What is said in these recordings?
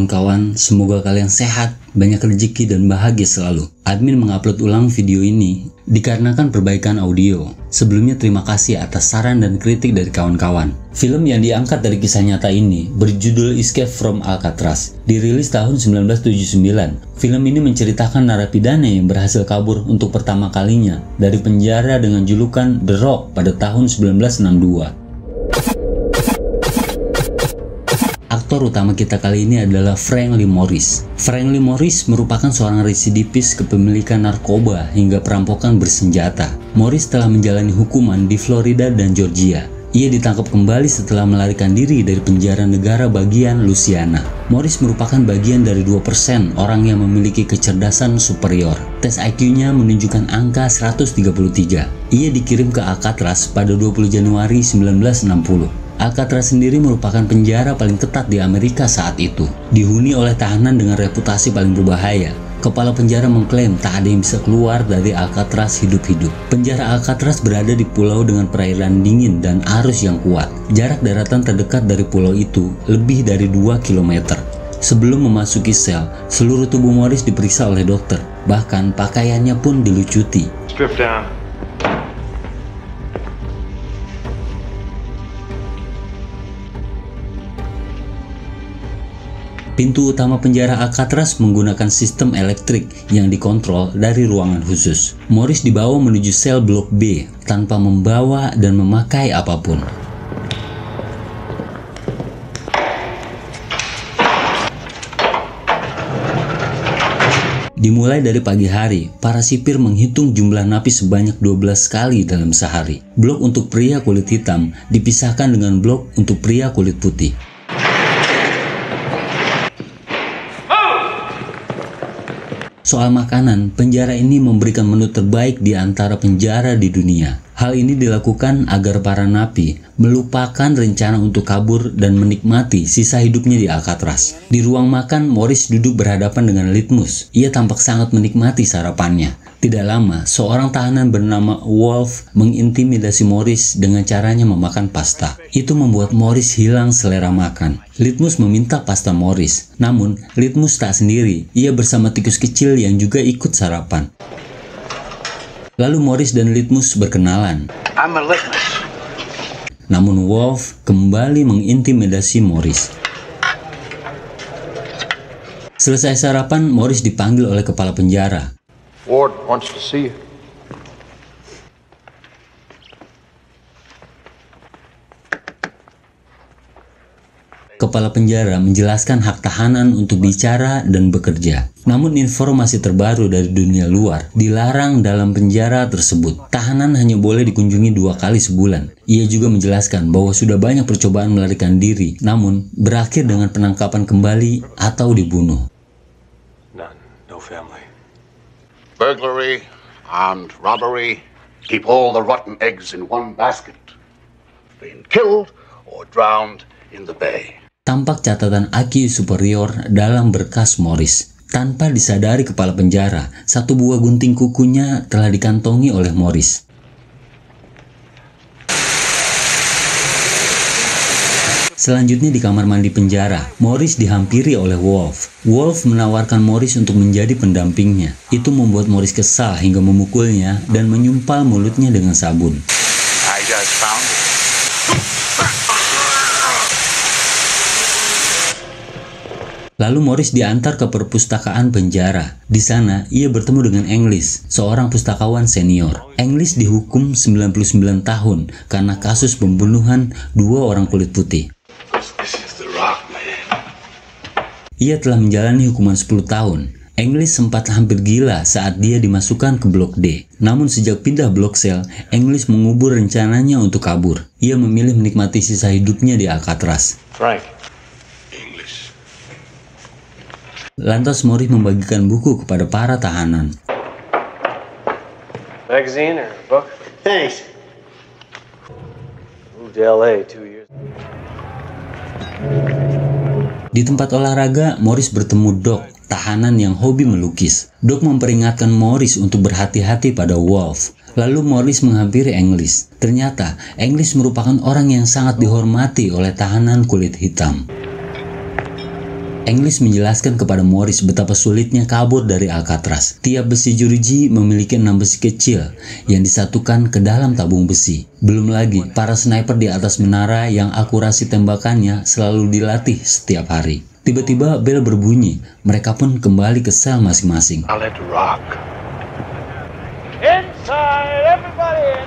kawan-kawan, semoga kalian sehat, banyak rezeki dan bahagia selalu. Admin mengupload ulang video ini dikarenakan perbaikan audio. Sebelumnya terima kasih atas saran dan kritik dari kawan-kawan. Film yang diangkat dari kisah nyata ini berjudul Escape from Alcatraz. Dirilis tahun 1979. Film ini menceritakan narapidana yang berhasil kabur untuk pertama kalinya dari penjara dengan julukan The Rock pada tahun 1962. Aktor utama kita kali ini adalah Frank Lee Morris. Frank Lee Morris merupakan seorang residivis kepemilikan narkoba hingga perampokan bersenjata. Morris telah menjalani hukuman di Florida dan Georgia. Ia ditangkap kembali setelah melarikan diri dari penjara negara bagian Louisiana. Morris merupakan bagian dari 2% orang yang memiliki kecerdasan superior. Tes IQ-nya menunjukkan angka 133. Ia dikirim ke Alcatraz pada 20 Januari 1960. Alcatraz sendiri merupakan penjara paling ketat di Amerika saat itu. Dihuni oleh tahanan dengan reputasi paling berbahaya. Kepala penjara mengklaim tak ada yang bisa keluar dari Alcatraz hidup-hidup. Penjara Alcatraz berada di pulau dengan perairan dingin dan arus yang kuat. Jarak daratan terdekat dari pulau itu lebih dari 2 km. Sebelum memasuki sel, seluruh tubuh Morris diperiksa oleh dokter. Bahkan pakaiannya pun dilucuti. Strip down. Pintu utama penjara Alcatraz menggunakan sistem elektrik yang dikontrol dari ruangan khusus. Morris dibawa menuju sel blok B tanpa membawa dan memakai apapun. Dimulai dari pagi hari, para sipir menghitung jumlah napi sebanyak 12 kali dalam sehari. Blok untuk pria kulit hitam dipisahkan dengan blok untuk pria kulit putih. Soal makanan, penjara ini memberikan menu terbaik di antara penjara di dunia. Hal ini dilakukan agar para napi melupakan rencana untuk kabur dan menikmati sisa hidupnya di Alcatraz. Di ruang makan, Morris duduk berhadapan dengan Litmus. Ia tampak sangat menikmati sarapannya. Tidak lama, seorang tahanan bernama Wolf mengintimidasi Morris dengan caranya memakan pasta. Itu membuat Morris hilang selera makan. Litmus meminta pasta Morris. Namun, Litmus tak sendiri. Ia bersama tikus kecil yang juga ikut sarapan. Lalu Morris dan Litmus berkenalan. I'm a Litmus. Namun Wolf kembali mengintimidasi Morris. Selesai sarapan, Morris dipanggil oleh kepala penjara. Ward wants to see you. Kepala penjara menjelaskan hak tahanan untuk bicara dan bekerja. Namun informasi terbaru dari dunia luar dilarang dalam penjara tersebut. Tahanan hanya boleh dikunjungi 2 kali sebulan. Ia juga menjelaskan bahwa sudah banyak percobaan melarikan diri, namun berakhir dengan penangkapan kembali atau dibunuh. None. No family. Burglary, armed robbery, keep all the rotten eggs in one basket. Been killed or drowned in the bay. Tampak catatan IQ superior dalam berkas Morris. Tanpa disadari kepala penjara, satu buah gunting kukunya telah dikantongi oleh Morris. Selanjutnya di kamar mandi penjara, Morris dihampiri oleh Wolf. Wolf menawarkan Morris untuk menjadi pendampingnya. Itu membuat Morris kesal hingga memukulnya dan menyumpal mulutnya dengan sabun. I just found it. Lalu Morris diantar ke perpustakaan penjara. Di sana, ia bertemu dengan English, seorang pustakawan senior. English dihukum 99 tahun karena kasus pembunuhan 2 orang kulit putih. This is the Rock, man. Ia telah menjalani hukuman 10 tahun. English sempat hampir gila saat dia dimasukkan ke blok D. Namun sejak pindah blok sel, English mengubur rencananya untuk kabur. Ia memilih menikmati sisa hidupnya di Alcatraz. Frank. Lantas Morris membagikan buku kepada para tahanan. Magazine or a book? Thanks. Moved to LA 2 years. Di tempat olahraga, Morris bertemu Doc, tahanan yang hobi melukis. Doc memperingatkan Morris untuk berhati-hati pada Wolf. Lalu Morris menghampiri English. Ternyata, English merupakan orang yang sangat dihormati oleh tahanan kulit hitam. English menjelaskan kepada Morris betapa sulitnya kabur dari Alcatraz. Tiap besi jeruji memiliki 6 besi kecil yang disatukan ke dalam tabung besi. Belum lagi para sniper di atas menara yang akurasi tembakannya selalu dilatih setiap hari. Tiba-tiba bel berbunyi, mereka pun kembali ke sel masing-masing. Solid rock. Inside, everybody in.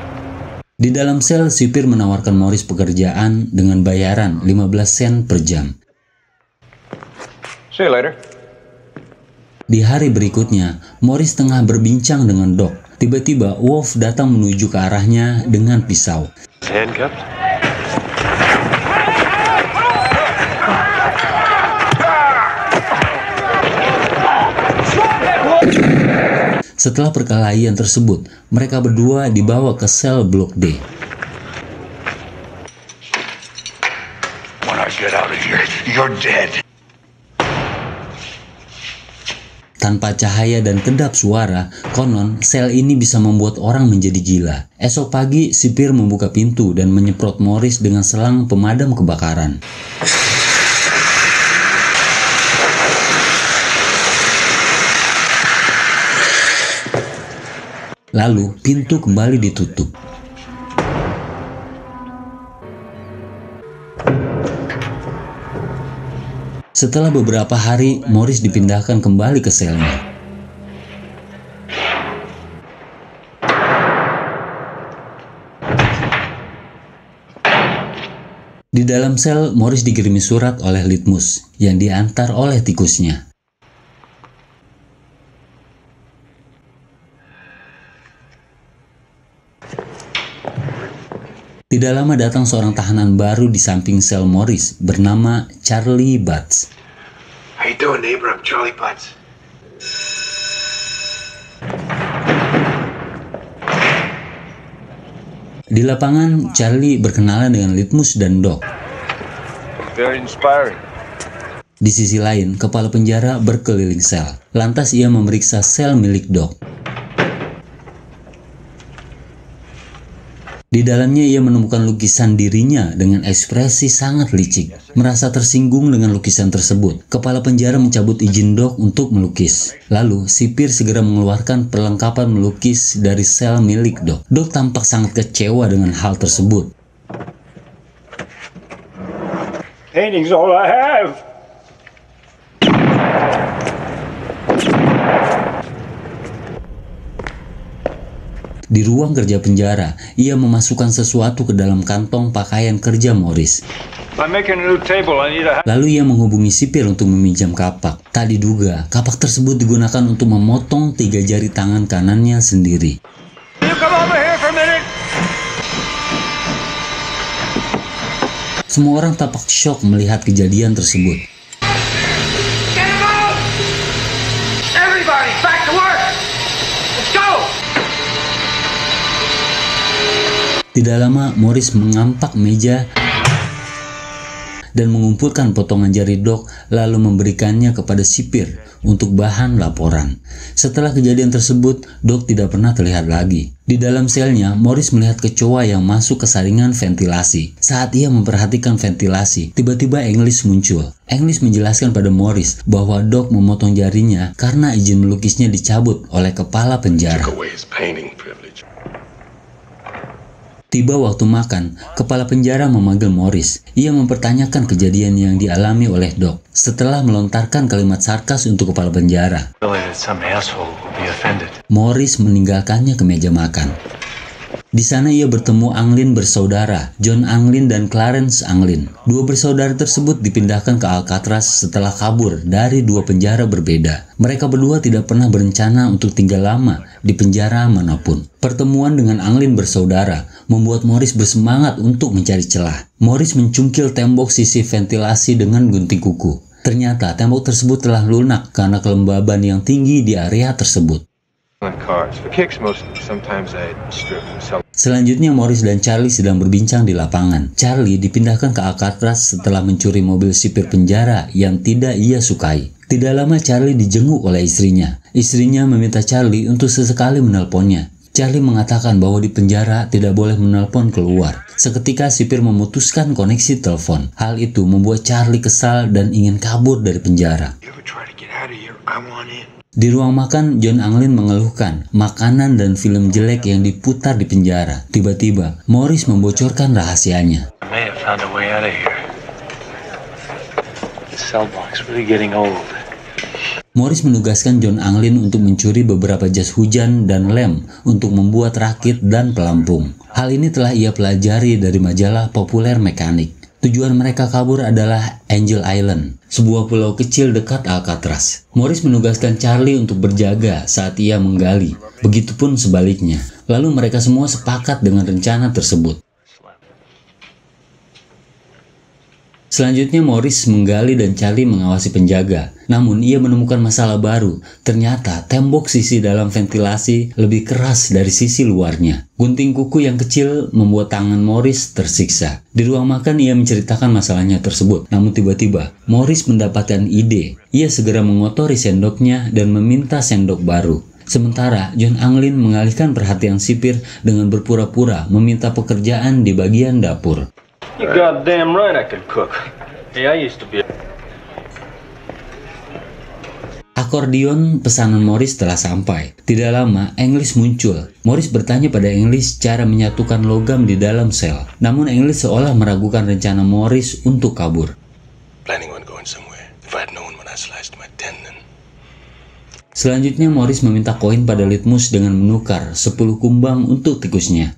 Di dalam sel, sipir menawarkan Morris pekerjaan dengan bayaran 15 sen per jam. See you later. Di hari berikutnya, Morris tengah berbincang dengan Doc. Tiba-tiba Wolf datang menuju ke arahnya dengan pisau. Handcuffed? Setelah perkelahian tersebut, mereka berdua dibawa ke sel Blok D. When I get out of here, you're dead. Tanpa cahaya dan kedap suara, konon sel ini bisa membuat orang menjadi gila. Esok pagi, sipir membuka pintu dan menyemprot Morris dengan selang pemadam kebakaran. Lalu, pintu kembali ditutup. Setelah beberapa hari, Morris dipindahkan kembali ke selnya. Di dalam sel, Morris dikirimi surat oleh Litmus yang diantar oleh tikusnya. Tidak lama datang seorang tahanan baru di samping sel Morris bernama Charlie Butts. How you doing, neighbor? I'm Charlie Butts. Di lapangan, Charlie berkenalan dengan Litmus dan Doc. Very inspiring. Di sisi lain, kepala penjara berkeliling sel. Lantas ia memeriksa sel milik Doc. Di dalamnya ia menemukan lukisan dirinya dengan ekspresi sangat licik. Merasa tersinggung dengan lukisan tersebut, kepala penjara mencabut izin Doc untuk melukis. Lalu, sipir segera mengeluarkan perlengkapan melukis dari sel milik Doc. Doc tampak sangat kecewa dengan hal tersebut. Painting's all I have. Di ruang kerja penjara, ia memasukkan sesuatu ke dalam kantong pakaian kerja Morris. I'm making a new table. I need a... Lalu ia menghubungi sipir untuk meminjam kapak. Tak diduga, kapak tersebut digunakan untuk memotong 3 jari tangan kanannya sendiri. You come over here for a minute. Semua orang tampak syok melihat kejadian tersebut. Get him out! Everybody, back to work! Let's go! Tidak lama, Morris mengampak meja dan mengumpulkan potongan jari Doc lalu memberikannya kepada sipir untuk bahan laporan. Setelah kejadian tersebut, Doc tidak pernah terlihat lagi. Di dalam selnya, Morris melihat kecoa yang masuk ke saringan ventilasi. Saat ia memperhatikan ventilasi, tiba-tiba English muncul. English menjelaskan pada Morris bahwa Doc memotong jarinya karena izin melukisnya dicabut oleh kepala penjara. Tiba waktu makan, kepala penjara memanggil Morris. Ia mempertanyakan kejadian yang dialami oleh Doc. Setelah melontarkan kalimat sarkas untuk kepala penjara, Morris meninggalkannya ke meja makan. Di sana ia bertemu Anglin bersaudara, John Anglin dan Clarence Anglin. Dua bersaudara tersebut dipindahkan ke Alcatraz setelah kabur dari 2 penjara berbeda. Mereka berdua tidak pernah berencana untuk tinggal lama di penjara manapun. Pertemuan dengan Anglin bersaudara membuat Morris bersemangat untuk mencari celah. Morris mencungkil tembok sisi ventilasi dengan gunting kuku. Ternyata tembok tersebut telah lunak karena kelembaban yang tinggi di area tersebut. Selanjutnya Morris dan Charlie sedang berbincang di lapangan. Charlie dipindahkan ke Alcatraz setelah mencuri mobil sipir penjara yang tidak ia sukai. Tidak lama Charlie dijenguk oleh istrinya. Istrinya meminta Charlie untuk sesekali menelponnya. Charlie mengatakan bahwa di penjara tidak boleh menelpon keluar. Seketika sipir memutuskan koneksi telepon. Hal itu membuat Charlie kesal dan ingin kabur dari penjara. Di ruang makan, John Anglin mengeluhkan makanan dan film jelek yang diputar di penjara. Tiba-tiba, Morris membocorkan rahasianya. Morris menugaskan John Anglin untuk mencuri beberapa jas hujan dan lem untuk membuat rakit dan pelampung. Hal ini telah ia pelajari dari majalah populer mekanik. Tujuan mereka kabur adalah Angel Island, sebuah pulau kecil dekat Alcatraz. Morris menugaskan Charlie untuk berjaga saat ia menggali, begitupun sebaliknya. Lalu mereka semua sepakat dengan rencana tersebut. Selanjutnya Morris menggali dan Charlie mengawasi penjaga. Namun ia menemukan masalah baru. Ternyata tembok sisi dalam ventilasi lebih keras dari sisi luarnya. Gunting kuku yang kecil membuat tangan Morris tersiksa. Di ruang makan ia menceritakan masalahnya tersebut. Namun tiba-tiba Morris mendapatkan ide. Ia segera mengotori sendoknya dan meminta sendok baru. Sementara John Anglin mengalihkan perhatian sipir dengan berpura-pura meminta pekerjaan di bagian dapur. You goddamn right I can cook. Hey, I used to be. Akordion pesanan Morris telah sampai. Tidak lama, English muncul. Morris bertanya pada English cara menyatukan logam di dalam sel. Namun English seolah meragukan rencana Morris untuk kabur. Selanjutnya Morris meminta koin pada Litmus dengan menukar 10 kumbang untuk tikusnya.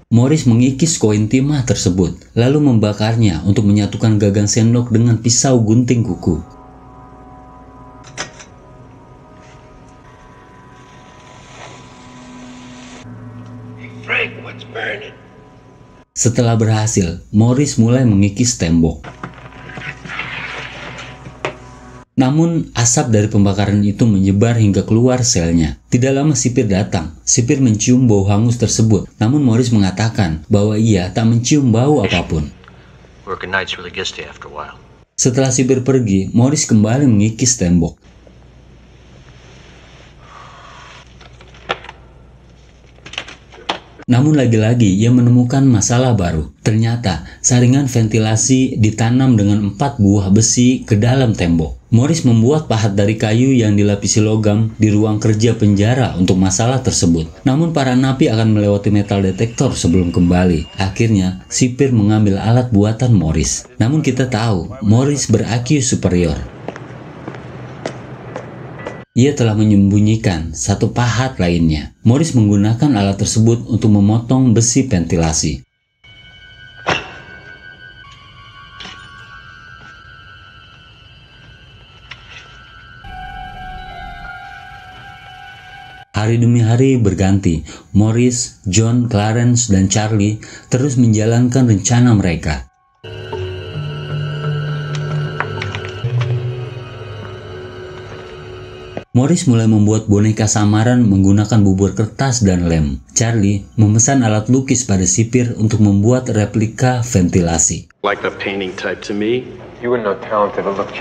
Morris mengikis koin timah tersebut, lalu membakarnya untuk menyatukan gagang sendok dengan pisau gunting kuku. Setelah berhasil, Morris mulai mengikis tembok. Namun, asap dari pembakaran itu menyebar hingga keluar selnya. Tidak lama sipir datang. Sipir mencium bau hangus tersebut. Namun Morris mengatakan bahwa ia tak mencium bau apapun. Setelah sipir pergi, Morris kembali mengikis tembok. Namun lagi-lagi ia menemukan masalah baru. Ternyata saringan ventilasi ditanam dengan 4 buah besi ke dalam tembok. Morris membuat pahat dari kayu yang dilapisi logam di ruang kerja penjara untuk masalah tersebut. Namun para napi akan melewati metal detektor sebelum kembali. Akhirnya sipir mengambil alat buatan Morris. Namun kita tahu Morris ber-IQ superior. Ia telah menyembunyikan satu pahat lainnya. Morris menggunakan alat tersebut untuk memotong besi ventilasi. Hari demi hari berganti. Morris, John, Clarence, dan Charlie terus menjalankan rencana mereka. Morris mulai membuat boneka samaran menggunakan bubur kertas dan lem. Charlie memesan alat lukis pada sipir untuk membuat replika ventilasi. Like the painting type to me. You wouldn't know talented look.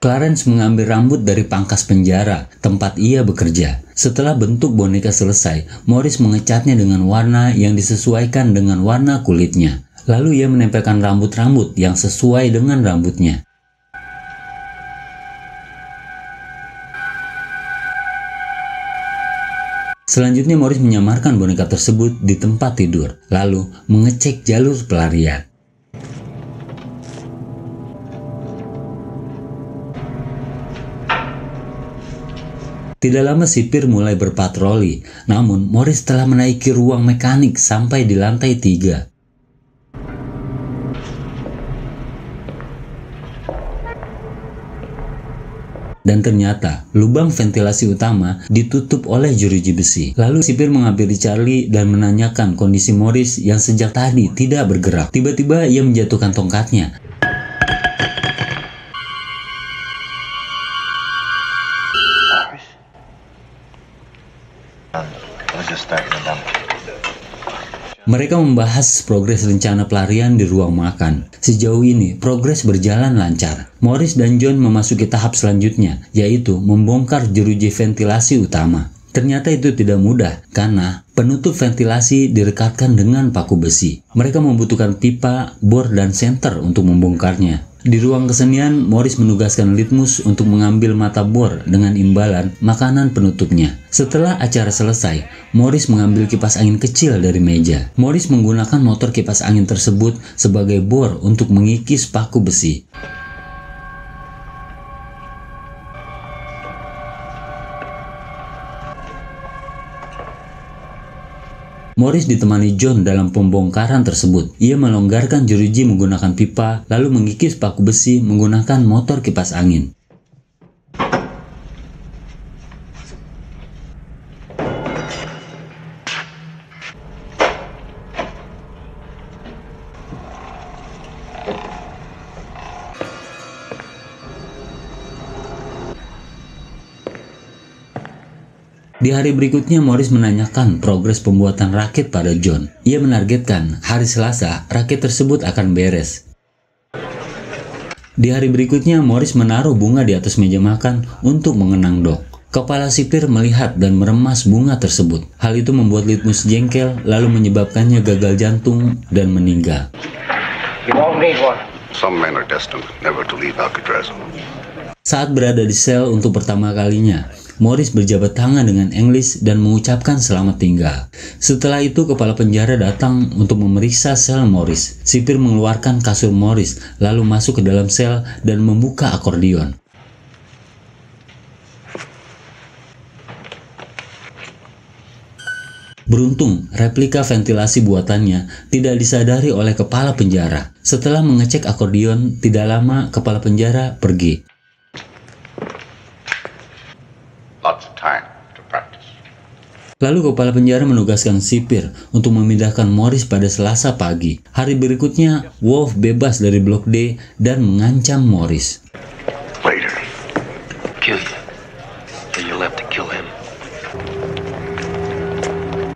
Clarence mengambil rambut dari pangkas penjara tempat ia bekerja. Setelah bentuk boneka selesai, Morris mengecatnya dengan warna yang disesuaikan dengan warna kulitnya. Lalu ia menempelkan rambut-rambut yang sesuai dengan rambutnya. Selanjutnya Morris menyamarkan boneka tersebut di tempat tidur, lalu mengecek jalur pelarian. Tidak lama sipir mulai berpatroli, namun Morris telah menaiki ruang mekanik sampai di lantai 3. Dan ternyata lubang ventilasi utama ditutup oleh jeruji besi. Lalu sipir menghampiri Charlie dan menanyakan kondisi Morris yang sejak tadi tidak bergerak. Tiba-tiba ia menjatuhkan tongkatnya. Mereka membahas progres rencana pelarian di ruang makan. Sejauh ini, progres berjalan lancar. Morris dan John memasuki tahap selanjutnya, yaitu membongkar jeruji ventilasi utama. Ternyata itu tidak mudah, karena penutup ventilasi direkatkan dengan paku besi. Mereka membutuhkan pipa, bor, dan senter untuk membongkarnya. Di ruang kesenian, Morris menugaskan Litmus untuk mengambil mata bor dengan imbalan makanan penutupnya. Setelah acara selesai, Morris mengambil kipas angin kecil dari meja. Morris menggunakan motor kipas angin tersebut sebagai bor untuk mengikis paku besi. Morris ditemani John dalam pembongkaran tersebut. Ia melonggarkan jeruji menggunakan pipa, lalu mengikis paku besi menggunakan motor kipas angin. Di hari berikutnya, Morris menanyakan progres pembuatan rakit pada John. Ia menargetkan hari Selasa rakit tersebut akan beres. Di hari berikutnya, Morris menaruh bunga di atas meja makan untuk mengenang Doc. Kepala sipir melihat dan meremas bunga tersebut. Hal itu membuat Litmus jengkel, lalu menyebabkannya gagal jantung dan meninggal. Some men are destined never to leave Alcatraz. Saat berada di sel untuk pertama kalinya, Morris berjabat tangan dengan English dan mengucapkan selamat tinggal. Setelah itu, kepala penjara datang untuk memeriksa sel Morris. Sipir mengeluarkan kasur Morris, lalu masuk ke dalam sel dan membuka akordeon. Beruntung, replika ventilasi buatannya tidak disadari oleh kepala penjara. Setelah mengecek akordeon, tidak lama kepala penjara pergi. Lots of time to practice. Lalu kepala penjara menugaskan sipir untuk memindahkan Morris pada Selasa pagi. Hari berikutnya, Wolf bebas dari blok D dan mengancam Morris. Later. Kill you. And you'll have to kill him.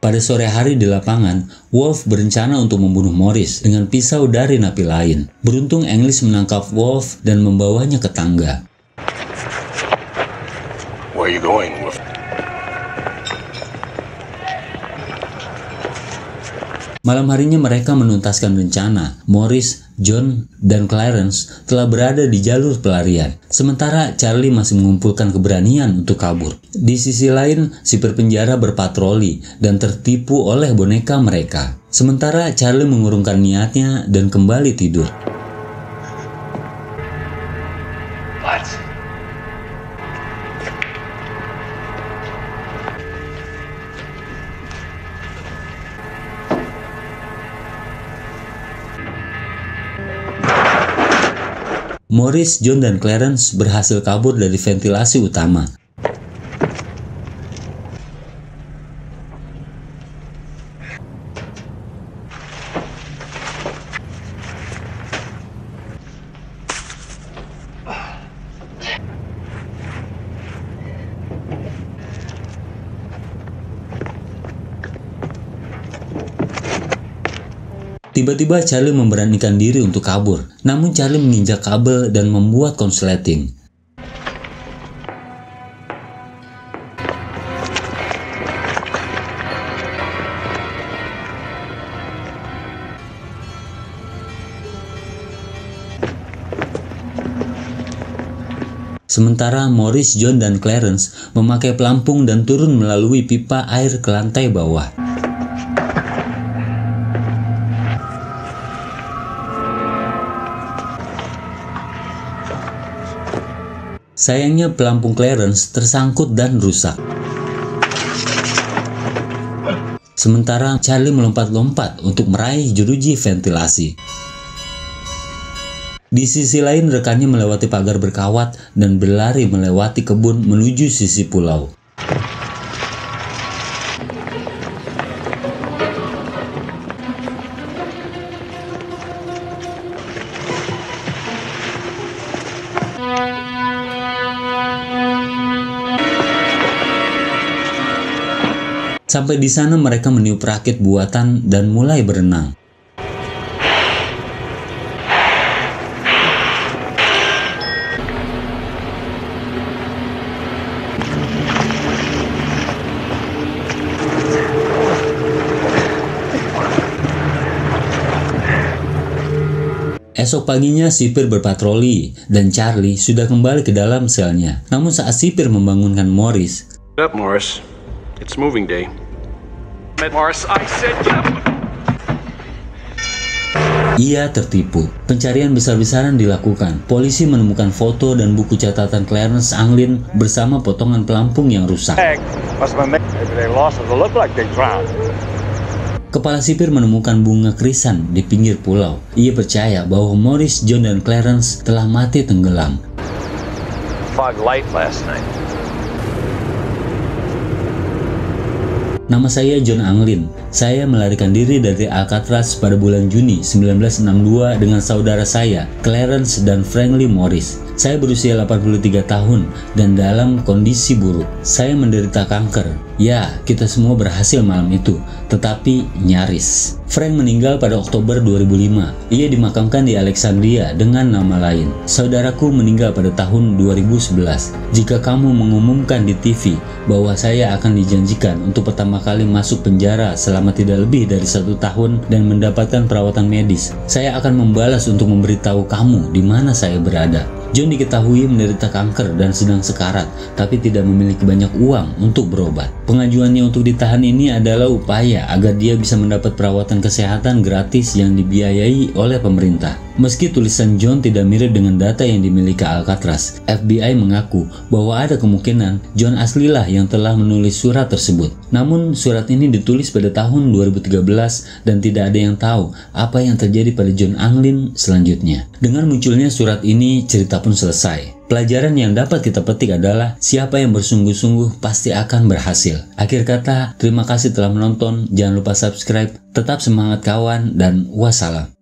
Pada sore hari di lapangan, Wolf berencana untuk membunuh Morris dengan pisau dari napi lain. Beruntung English menangkap Wolf dan membawanya ke tangga. Where are you going, Wolf? Malam harinya mereka menuntaskan rencana. Morris, John, dan Clarence telah berada di jalur pelarian. Sementara Charlie masih mengumpulkan keberanian untuk kabur. Di sisi lain, sipir penjara berpatroli dan tertipu oleh boneka mereka. Sementara Charlie mengurungkan niatnya dan kembali tidur. Morris, John, dan Clarence berhasil kabur dari ventilasi utama. Tiba-tiba Charlie memberanikan diri untuk kabur, namun Charlie menginjak kabel dan membuat konsleting. Sementara Morris, John, dan Clarence memakai pelampung dan turun melalui pipa air ke lantai bawah. Sayangnya pelampung Clarence tersangkut dan rusak. Sementara Charlie melompat-lompat untuk meraih jeruji ventilasi. Di sisi lain, rekannya melewati pagar berkawat dan berlari melewati kebun menuju sisi pulau. Sampai di sana mereka meniup rakit buatan dan mulai berenang. Esok paginya sipir berpatroli dan Charlie sudah kembali ke dalam selnya. Namun saat sipir membangunkan Morris, Get up, Morris. It's moving day. Morris, I said get up. ia tertipu. Pencarian besar-besaran dilakukan. Polisi menemukan foto dan buku catatan Clarence Anglin bersama potongan pelampung yang rusak. Kepala sipir menemukan bunga krisan di pinggir pulau. Ia percaya bahwa Morris, John, dan Clarence telah mati tenggelam. Fog light last night. Nama saya John Anglin. Saya melarikan diri dari Alcatraz pada bulan Juni 1962 dengan saudara saya, Clarence dan Franklin Morris. Saya berusia 83 tahun dan dalam kondisi buruk. Saya menderita kanker. Ya, kita semua berhasil malam itu, tetapi nyaris. Frank meninggal pada Oktober 2005. Ia dimakamkan di Alexandria dengan nama lain. Saudaraku meninggal pada tahun 2011. Jika kamu mengumumkan di TV bahwa saya akan dijanjikan untuk pertama kali masuk penjara selama tidak lebih dari 1 tahun dan mendapatkan perawatan medis, saya akan membalas untuk memberitahu kamu di mana saya berada. John diketahui menderita kanker dan sedang sekarat, tapi tidak memiliki banyak uang untuk berobat. Pengajuannya untuk ditahan ini adalah upaya agar dia bisa mendapat perawatan kesehatan gratis yang dibiayai oleh pemerintah. Meski tulisan John tidak mirip dengan data yang dimiliki Alcatraz, FBI mengaku bahwa ada kemungkinan John aslilah yang telah menulis surat tersebut. Namun surat ini ditulis pada tahun 2013 dan tidak ada yang tahu apa yang terjadi pada John Anglin selanjutnya. Dengan munculnya surat ini, cerita pun selesai. Pelajaran yang dapat kita petik adalah siapa yang bersungguh-sungguh pasti akan berhasil. Akhir kata, terima kasih telah menonton. Jangan lupa subscribe. Tetap semangat kawan dan wassalam.